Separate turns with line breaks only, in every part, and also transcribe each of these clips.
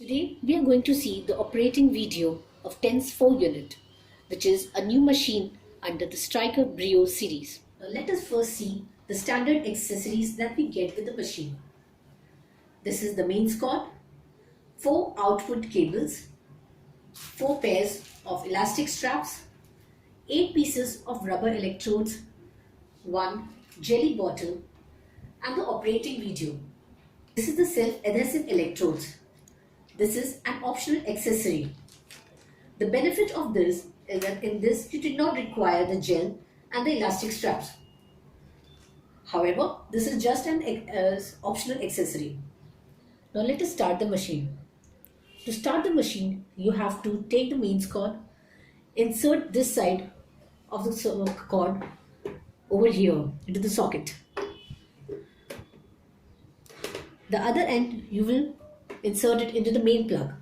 Today we are going to see the operating video of Tens4 unit, which is a new machine under the Striker BRIO series. Now let us first see the standard accessories that we get with the machine. This is the mains cord, 4 output cables, 4 pairs of elastic straps, 8 pieces of rubber electrodes, 1 jelly bottle, and the operating video. This is the self-adhesive electrodes. This is an optional accessory. The benefit of this is that in this you did not require the gel and the elastic straps. However, this is just an optional accessory. Now let us start the machine. To start the machine, you have to take the mains cord, insert this side of the cord over here into the socket. The other end you will insert it into the main plug.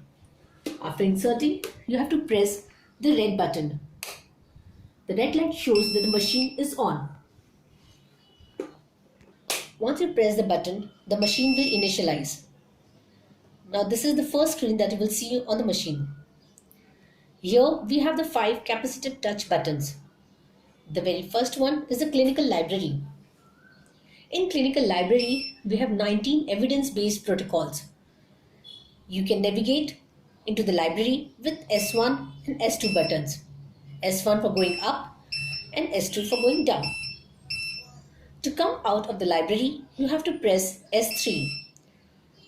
After inserting, you have to press the red button. The red light shows that the machine is on. Once you press the button, the machine will initialize. Now this is the first screen that you will see on the machine. Here we have the 5 capacitive touch buttons. The very first one is the clinical library. In clinical library, we have 19 evidence-based protocols. You can navigate into the library with S1 and S2 buttons. S1 for going up and S2 for going down. To come out of the library, you have to press S3.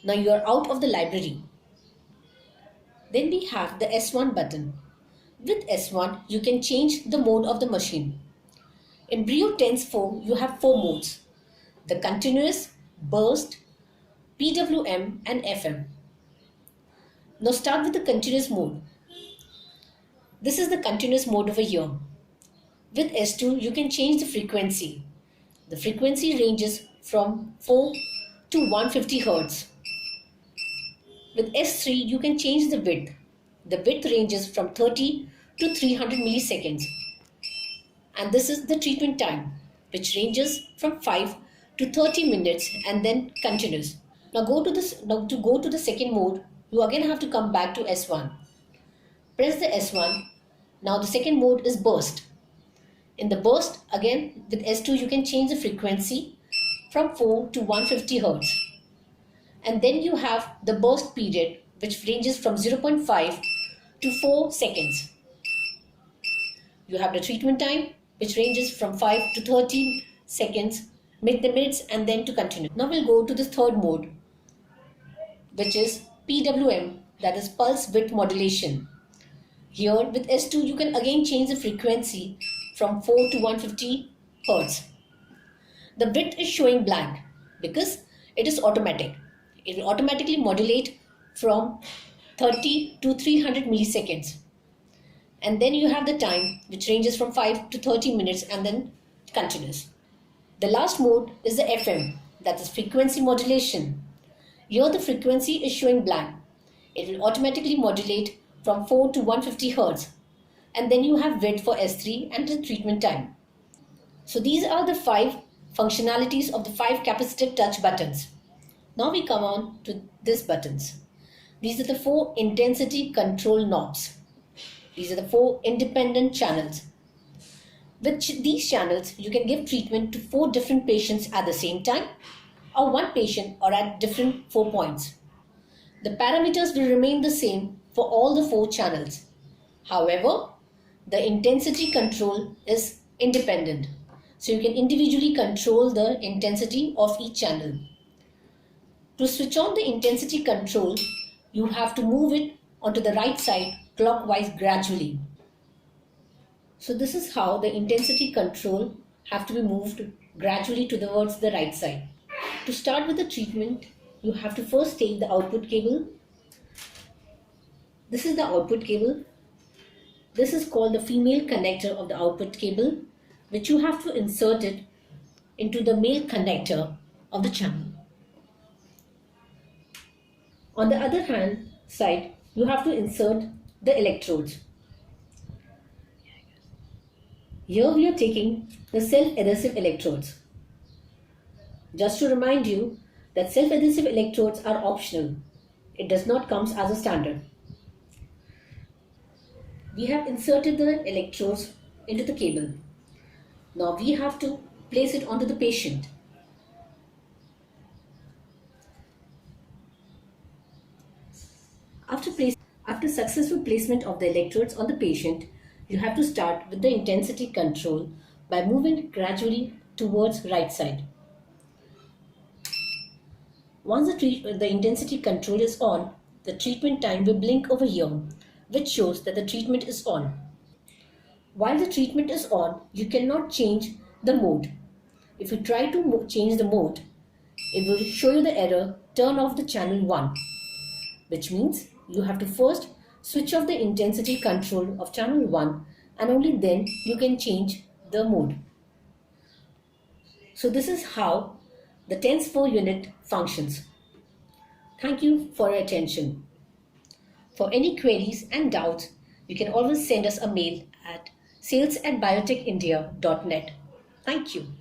Now you are out of the library. Then we have the S1 button. With S1, you can change the mode of the machine. In BRIO Tens4, you have 4 modes: the continuous, burst, PWM and FM. Now start with the continuous mode. This is the continuous mode over here. With S2, you can change the frequency. The frequency ranges from 4 to 150 Hz. With S3, you can change the width. The width ranges from 30 to 300 milliseconds. And this is the treatment time, which ranges from 5 to 30 minutes and then continues. Now to go to the second mode, you again have to come back to S1. Press the S1. Now the second mode is burst. In the burst, again with S2 you can change the frequency from 4 to 150 Hz. And then you have the burst period, which ranges from 0.5 to 4 seconds. You have the treatment time, which ranges from 5 to 30 seconds, minutes, and then to continue. Now we'll go to the third mode, which is PWM, that is pulse width modulation. Here with S2 you can again change the frequency from 4 to 150 Hz. The width is showing blank because it is automatic. It will automatically modulate from 30 to 300 milliseconds. And then you have the time, which ranges from 5 to 30 minutes and then continues. The last mode is the FM, that is frequency modulation. Here the frequency is showing blank. It will automatically modulate from 4 to 150 Hz. And then you have width for S3 and the treatment time. So these are the 5 functionalities of the 5 capacitive touch buttons. Now we come on to these buttons. These are the 4 intensity control knobs. These are the 4 independent channels. With these channels, you can give treatment to 4 different patients at the same time, or 1 patient or at different 4 points. The parameters will remain the same for all the 4 channels. However, the intensity control is independent. So you can individually control the intensity of each channel. To switch on the intensity control, you have to move it onto the right side clockwise gradually. So this is how the intensity control have to be moved gradually towards the right side. To start with the treatment, you have to first take the output cable. This is the output cable. This is called the female connector of the output cable, which you have to insert it into the male connector of the channel. On the other hand side, you have to insert the electrodes. Here we are taking the self-adhesive electrodes. Just to remind you that self-adhesive electrodes are optional. It does not come as a standard. We have inserted the electrodes into the cable. Now we have to place it onto the patient. After successful placement of the electrodes on the patient, you have to start with the intensity control by moving gradually towards right side. Once the intensity control is on, the treatment time will blink over here, which shows that the treatment is on. While the treatment is on, you cannot change the mode. If you try to change the mode, it will show you the error, turn off the channel 1, which means you have to first switch off the intensity control of channel 1 and only then you can change the mode. So this is how the Tens4 unit functions. Thank you for your attention. For any queries and doubts, you can always send us a mail at sales@biotechindia.net. Thank you.